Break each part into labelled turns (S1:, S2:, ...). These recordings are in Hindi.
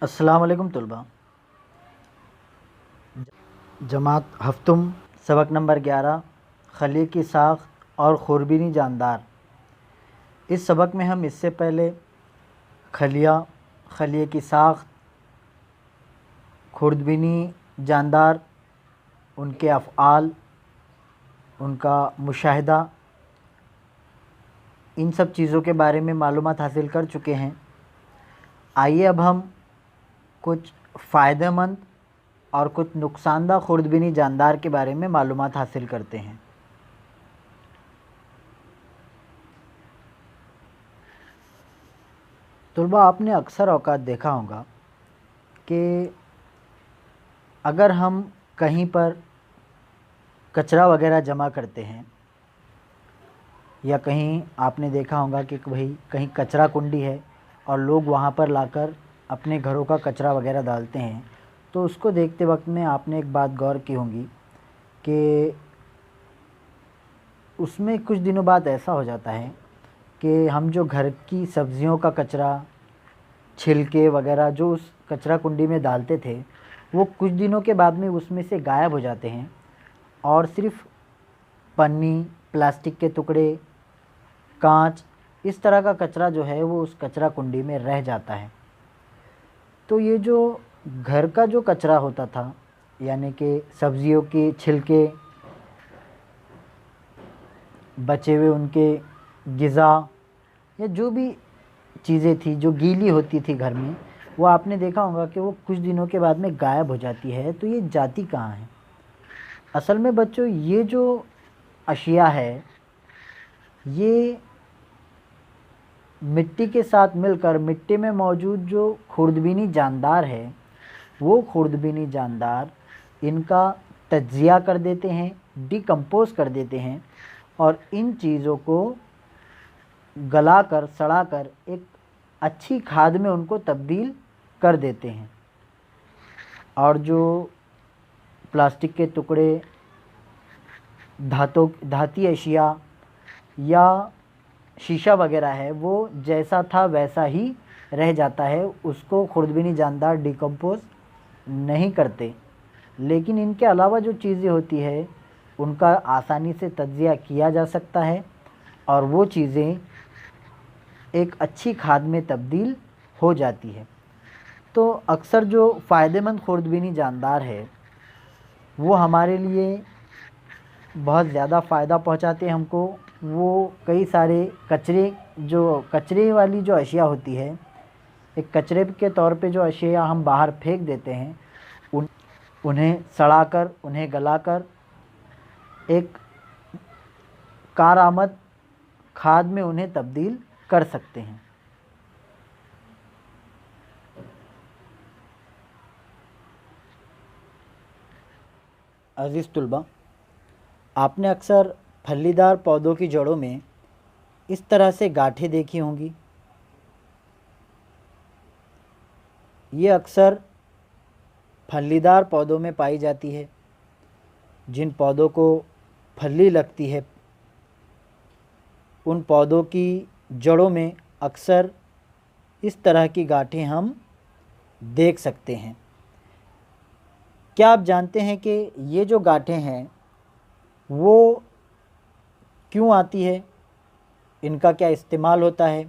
S1: अस्सलाम वालेकुम तलबा। जमात हफ्तुम सबक नंबर 11 खली की साख्त और खुरबीनी जानदार। इस सबक में हम इससे पहले खलिए की साख्त, खुर्दबीनी जानदार, उनके अफ़आल, उनका मुशाहिदा, इन सब चीज़ों के बारे में मालूमात हासिल कर चुके हैं। आइए अब हम कुछ फ़ायदेमंद और कुछ नुकसानदा खुर्दबीनी जानदार के बारे में मालूमात हासिल करते हैं। तलबा, आपने अक्सर औक़ात देखा होगा कि अगर हम कहीं पर कचरा वगैरह जमा करते हैं या कहीं आपने देखा होगा कि भाई कहीं कचरा कुंडी है और लोग वहाँ पर लाकर अपने घरों का कचरा वगैरह डालते हैं, तो उसको देखते वक्त में आपने एक बात गौर की होगी कि उसमें कुछ दिनों बाद ऐसा हो जाता है कि हम जो घर की सब्ज़ियों का कचरा, छिलके वगैरह जो उस कचरा कुंडी में डालते थे, वो कुछ दिनों के बाद में उसमें से गायब हो जाते हैं और सिर्फ़ पन्नी, प्लास्टिक के टुकड़े, कांच, इस तरह का कचरा जो है वो उस कचरा कुंडी में रह जाता है। तो ये जो घर का जो कचरा होता था, यानी कि सब्जियों के छिलके, बचे हुए उनके ग़िज़ा या जो भी चीज़ें थी जो गीली होती थी घर में, वो आपने देखा होगा कि वो कुछ दिनों के बाद में गायब हो जाती है। तो ये जाती कहाँ है? असल में बच्चों, ये जो अशिया है, ये मिट्टी के साथ मिलकर मिट्टी में मौजूद जो खुर्दबीनी जानदार है, वो खुर्दबीनी जानदार इनका तज्ज़िया कर देते हैं, डिकम्पोज़ कर देते हैं और इन चीज़ों को गलाकर, सड़ाकर एक अच्छी खाद में उनको तब्दील कर देते हैं। और जो प्लास्टिक के टुकड़े, धाती अशिया या शीशा वगैरह है, वो जैसा था वैसा ही रह जाता है, उसको खुर्दबीनी जानदार डिकम्पोज़ नहीं करते। लेकिन इनके अलावा जो चीज़ें होती है उनका आसानी से तज्ज़िया किया जा सकता है और वो चीज़ें एक अच्छी खाद में तब्दील हो जाती है। तो अक्सर जो फ़ायदेमंद खुर्दबीनी जानदार है वो हमारे लिए बहुत ज़्यादा फ़ायदा पहुंचाते हैं हमको। वो कई सारे कचरे वाली जो अशिया होती है, एक कचरे के तौर पे जो अशिया हम बाहर फेंक देते हैं, उन्हें सड़ाकर, उन्हें गलाकर एक कारआमद खाद में उन्हें तब्दील कर सकते हैं। अज़ीज़ तुलबा, आपने अक्सर फलीदार पौधों की जड़ों में इस तरह से गांठें देखी होंगी। ये अक्सर फलीदार पौधों में पाई जाती है। जिन पौधों को फली लगती है, उन पौधों की जड़ों में अक्सर इस तरह की गांठें हम देख सकते हैं। क्या आप जानते हैं कि ये जो गांठें हैं वो क्यों आती है? इनका क्या इस्तेमाल होता है?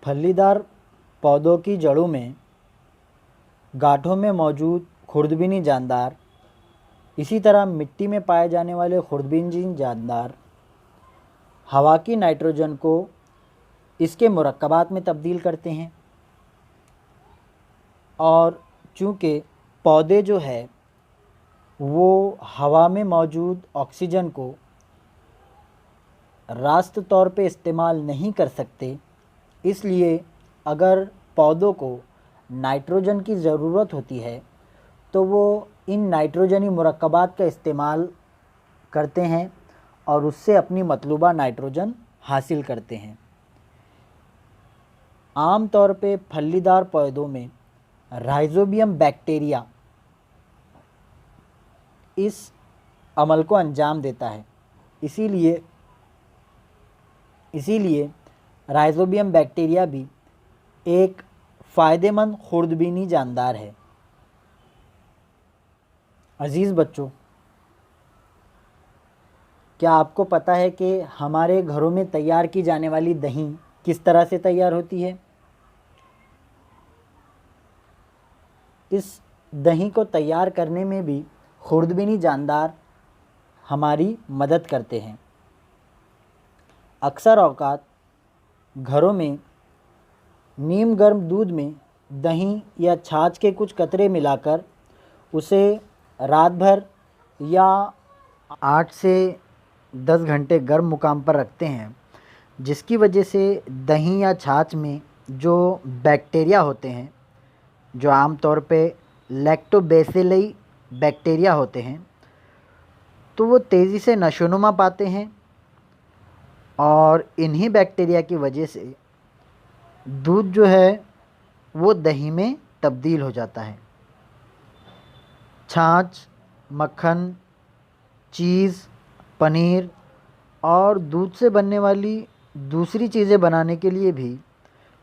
S1: फलीदार पौधों की जड़ों में गांठों में मौजूद खुर्दबीनी जानदार, इसी तरह मिट्टी में पाए जाने वाले खुर्दबीनी जानदार हवा की नाइट्रोजन को इसके मुरक्कबात में तब्दील करते हैं और चूँकि पौधे जो है वो हवा में मौजूद ऑक्सीजन को रास्त तौर पे इस्तेमाल नहीं कर सकते, इसलिए अगर पौधों को नाइट्रोजन की ज़रूरत होती है तो वो इन नाइट्रोजनी मुरक्कबात का इस्तेमाल करते हैं और उससे अपनी मतलूबा नाइट्रोजन हासिल करते हैं। आम तौर पे फलीदार पौधों में राइजोबियम बैक्टीरिया इस अमल को अंजाम देता है। इसीलिए राइजोबियम बैक्टीरिया भी एक फ़ायदेमंद खुर्दबीनी जानदार है। अज़ीज़ बच्चों, क्या आपको पता है कि हमारे घरों में तैयार की जाने वाली दही किस तरह से तैयार होती है? इस दही को तैयार करने में भी खुर्दबीनी जानदार हमारी मदद करते हैं। अक्सर औक़ात घरों में नीम गर्म दूध में दही या छाछ के कुछ कतरे मिलाकर उसे रात भर या 8 से 10 घंटे गर्म मुकाम पर रखते हैं, जिसकी वजह से दही या छाछ में जो बैक्टीरिया होते हैं, जो आमतौर पे लैक्टोबैसिलई बैक्टीरिया होते हैं, तो वो तेज़ी से नशोनुमा पाते हैं और इन्हीं बैक्टीरिया की वजह से दूध जो है वो दही में तब्दील हो जाता है। छाछ, मक्खन, चीज़, पनीर और दूध से बनने वाली दूसरी चीज़ें बनाने के लिए भी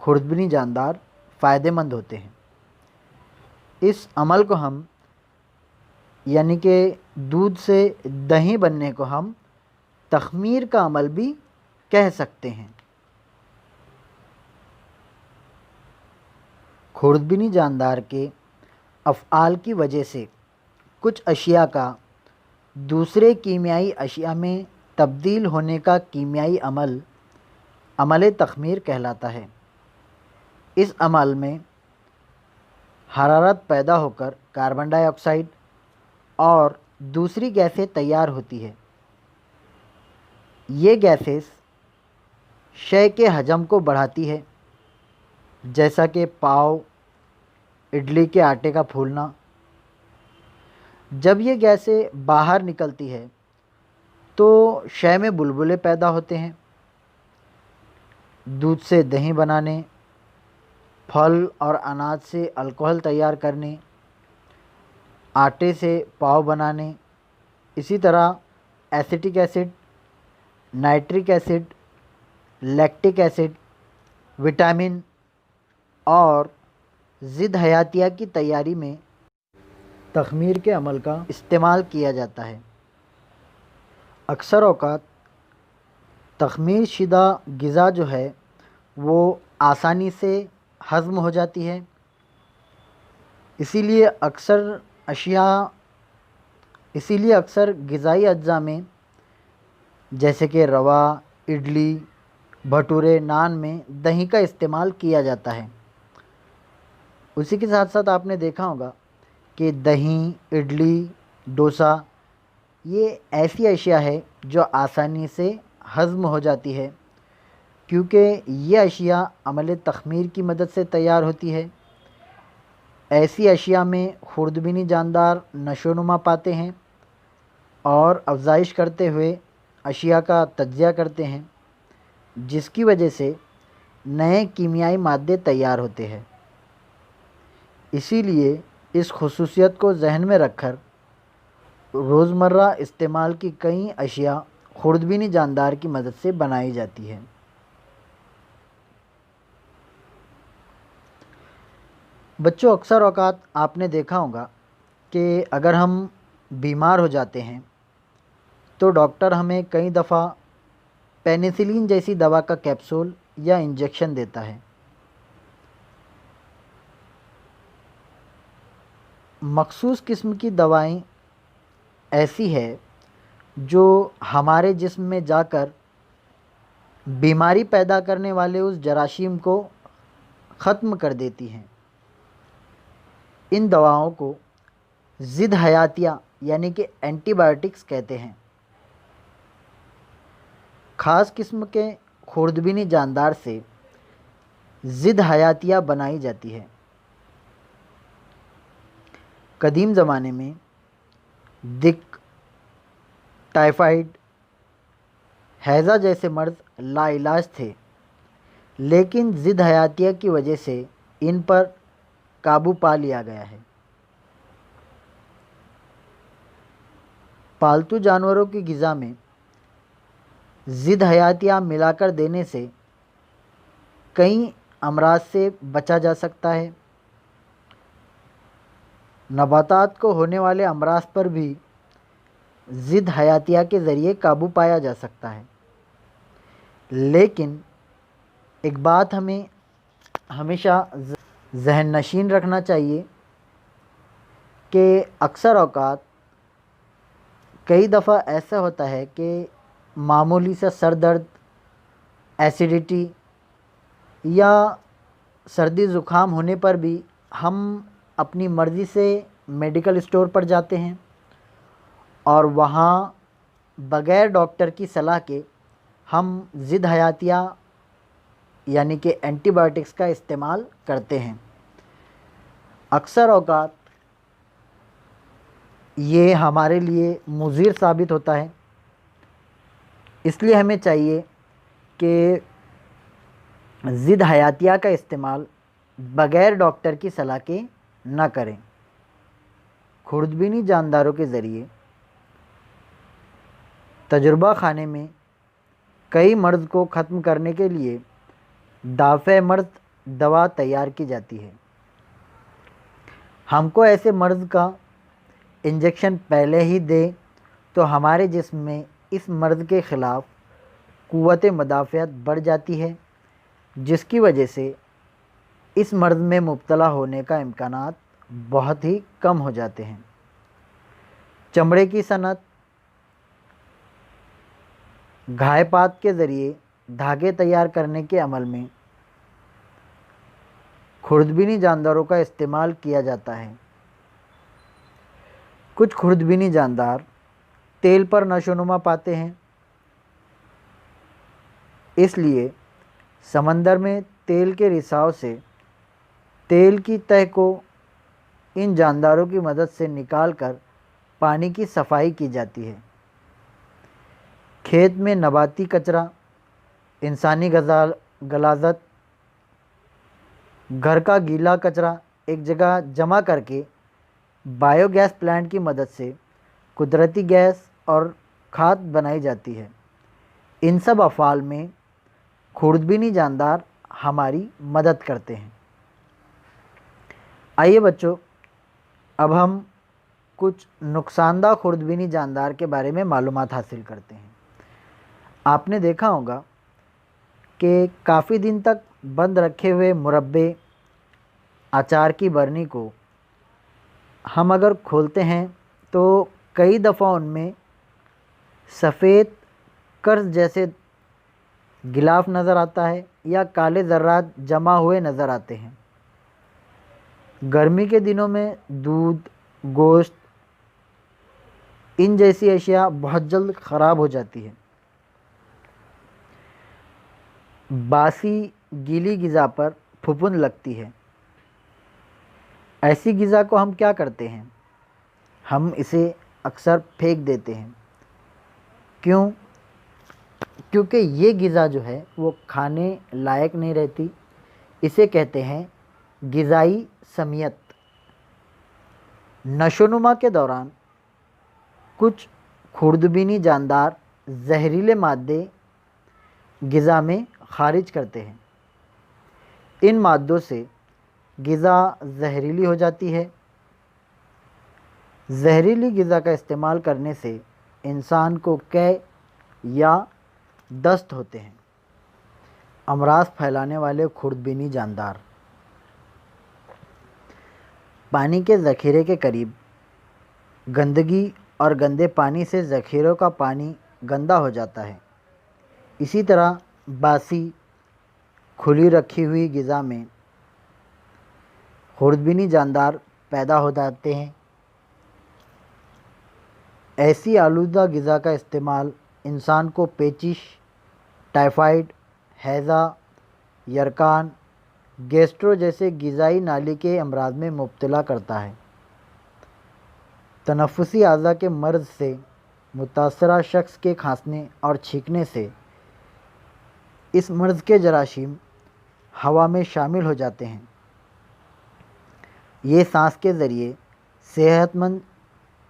S1: खुर्दबीनी जानदार फ़ायदेमंद होते हैं। इस अमल को हम यानी कि दूध से दही बनने को हम तख़मीर का अमल भी कह सकते हैं। खुर्दबीनी जानदार के अफ़आल की वजह से कुछ अशिया का दूसरे कीमियाई अशिया में तब्दील होने का कीमियाई अमल अमल तख़मीर कहलाता है। इस अमल में हरारत पैदा होकर कार्बन डाइऑक्साइड और दूसरी गैसें तैयार होती है। ये गैसेस शय के हजम को बढ़ाती है, जैसा कि पाव, इडली के आटे का फूलना। जब ये गैसें बाहर निकलती है तो शय में बुलबुले पैदा होते हैं। दूध से दही बनाने, फल और अनाज से अल्कोहल तैयार करने, आटे से पाव बनाने, इसी तरह acetic acid, nitric acid, lactic acid, vitamin और ज़िद हयातिया की तैयारी में तख़मीर के अमल का इस्तेमाल किया जाता है। अक्सर औक़ात तख़मीर शुदा ग़िज़ा जो है वो आसानी से हज़म हो जाती है, इसीलिए अक्सर ग़िज़ाई अज्जा में जैसे कि रवा, इडली, भटूरे, नान में दही का इस्तेमाल किया जाता है। उसी के साथ साथ आपने देखा होगा कि दही, इडली, डोसा ये ऐसी अशिया है जो आसानी से हज़म हो जाती है, क्योंकि ये अशिया अमल तख़मीर की मदद से तैयार होती है। ऐसी अशिया में खुर्दबीनी जानदार नशोनुमा पाते हैं और अफ़ज़ाइश करते हुए अशिया का तज्ज़िया करते हैं, जिसकी वजह से नए कीमियाई मादे तैयार होते हैं। इसीलिए इस खुसूसियत को जहन में रखकर रोज़मर्रा इस्तेमाल की कई अशिया खुर्दबीनी जानदार की मदद से बनाई जाती है। बच्चों, अक्सर औक़ात आपने देखा होगा कि अगर हम बीमार हो जाते हैं तो डॉक्टर हमें कई दफ़ा पेनिसिलिन जैसी दवा का कैप्सूल या इंजेक्शन देता है। मख़सूस किस्म की दवाएं ऐसी है जो हमारे जिस्म में जाकर बीमारी पैदा करने वाले उस जरासीम को ख़त्म कर देती हैं। इन दवाओं को ज़िद हयातिया यानी कि एंटीबायोटिक्स कहते हैं। ख़ास किस्म के खुर्दबीनी जानदार से ज़िद हयातिया बनाई जाती है। कदीम ज़माने में दिक, टाइफाइड, हैज़ा जैसे मर्ज़ लाइलाज थे, लेकिन ज़िद हयातिया की वजह से इन पर काबू पा लिया गया है। पालतू जानवरों की ग़िज़ा में ज़िद हयातिया मिलाकर देने से कई अमराज से बचा जा सकता है। नबातात को होने वाले अमराज पर भी ज़िद हयातिया के ज़रिए काबू पाया जा सकता है। लेकिन एक बात हमें हमेशा ज़हन नशीन रखना चाहिए कि अक्सर औक़ात कई दफ़ा ऐसा होता है कि मामूली सा सर दर्द, एसिडिटी या सर्दी ज़ुकाम होने पर भी हम अपनी मर्ज़ी से मेडिकल स्टोर पर जाते हैं और वहाँ बग़ैर डॉक्टर की सलाह के हम ज़िद हयातिया यानी कि एंटीबायोटिक्स का इस्तेमाल करते हैं। अक्सर औक़ात ये हमारे लिए मुज़िर साबित होता है, इसलिए हमें चाहिए कि ज़िद हयातिया का इस्तेमाल बग़ैर डॉक्टर की सलाह के न करें। खुर्दबीनी जानदारों के ज़रिए तजुर्बा खाने में कई मर्ज़ को ख़त्म करने के लिए दाफ़े मर्ज़ दवा तैयार की जाती है। हमको ऐसे मर्ज़ का इंजेक्शन पहले ही दें तो हमारे जिस्म में इस मर्ज़ के ख़िलाफ़ क़ुव्वत मुदाफ़अत बढ़ जाती है, जिसकी वजह से इस मर्ज़ में मुब्तला होने का इम्कानात बहुत ही कम हो जाते हैं। चमड़े की सनत घायपात के ज़रिए धागे तैयार करने के अमल में खुर्दबीनी जानदारों का इस्तेमाल किया जाता है। कुछ खुर्दबीनी जानदार तेल पर नशोनुमा पाते हैं, इसलिए समंदर में तेल के रिसाव से तेल की तह को इन जानदारों की मदद से निकालकर पानी की सफाई की जाती है। खेत में नबाती कचरा, इंसानी गलाज़त, घर का गीला कचरा एक जगह जमा करके बायोगैस प्लांट की मदद से कुदरती गैस और खाद बनाई जाती है। इन सब अफ़ाल में खुर्दबीनी जानदार हमारी मदद करते हैं। आइए बच्चों, अब हम कुछ नुकसानदा खुर्दबीनी जानदार के बारे में मालूमात हासिल करते हैं। आपने देखा होगा कि काफ़ी दिन तक बंद रखे हुए मुरब्बे, अचार की बरनी को हम अगर खोलते हैं तो कई दफ़ा उनमें सफ़ेद कर्ज जैसे गिलाफ नज़र आता है या काले ज़र्रात जमा हुए नज़र आते हैं। गर्मी के दिनों में दूध, गोश्त, इन जैसी अशिया बहुत जल्द ख़राब हो जाती है। बासी गीली ग़िज़ा पर फफूंद लगती है। ऐसी ग़िज़ा को हम क्या करते हैं? हम इसे अक्सर फेंक देते हैं। क्यों? क्योंकि ये ग़िज़ा जो है वो खाने लायक नहीं रहती। इसे कहते हैं ग़िज़ाई समियत। नशोनुमा के दौरान कुछ खुर्दबीनी जानदार जहरीले मादे ग़िज़ा में खारिज करते हैं। इन मादों से ग़िज़ा जहरीली हो जाती है। जहरीली ग़िज़ा का इस्तेमाल करने से इंसान को कै या दस्त होते हैं। अमराज फैलाने वाले खुर्दबीनी जानदार पानी के ज़ख़ीरे के करीब गंदगी और गंदे पानी से ज़ख़ीरों का पानी गंदा हो जाता है। इसी तरह बासी खुली रखी हुई ग़िज़ा में खुर्दबीनी जानदार पैदा हो जाते हैं। ऐसी आलूदा ग़िज़ा का इस्तेमाल इंसान को पेचिश, टाइफाइड, हैज़ा, यरकान, गैस्ट्रो जैसे ग़िज़ाई नाली के अमराज में मुब्तला करता है। तनफ़ुसी अज़ा के मर्ज़ से मुतासरा शख्स के खांसने और छींकने से इस मर्ज़ के जरासीम हवा में शामिल हो जाते हैं। ये सांस के ज़रिए सेहतमंद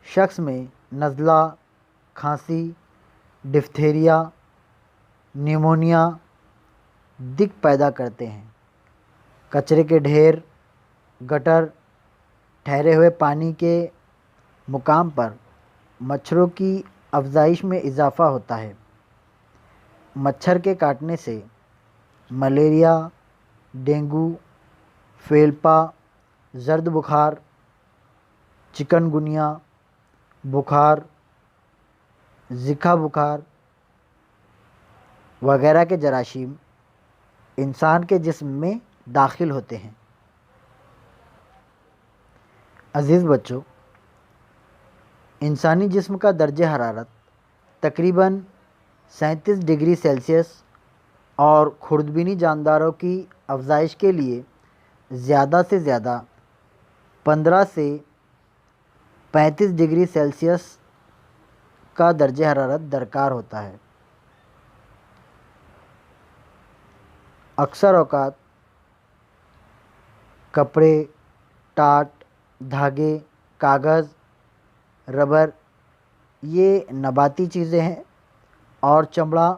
S1: शख्स में नज़ला, खांसी, डिफ्थेरिया, निमोनिया, दिक्क पैदा करते हैं। कचरे के ढेर, गटर, ठहरे हुए पानी के मुकाम पर मच्छरों की अफज़ाइश में इजाफ़ा होता है। मच्छर के काटने से मलेरिया, डेंगू, फेल्पा, जर्द बुखार, चिकनगुनिया बुखार, ज़िका बुखार वगैरह के जरासीम इंसान के जिस्म में दाखिल होते हैं। अज़ीज़ बच्चों, इंसानी जिस्म का दर्जे हरारत तकरीबन 37 डिग्री सेल्सियस और खुर्दबीनी जानदारों की अफज़ाइश के लिए ज़्यादा से ज़्यादा 15 से 35 डिग्री सेल्सियस का दर्जे हरारत दरकार होता है। अक्सर औक़ात कपड़े, टाट, धागे, कागज़, रबर ये नबाती चीज़ें हैं और चमड़ा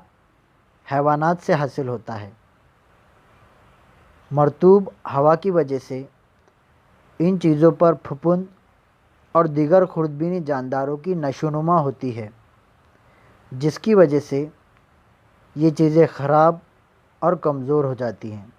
S1: हैवानात से हासिल होता है। मरतूब हवा की वजह से इन चीज़ों पर फफूंद और दीगर खुर्दबीनी जानदारों की नशोनुमा होती है, जिसकी वजह से ये चीज़ें ख़राब और कमज़ोर हो जाती हैं।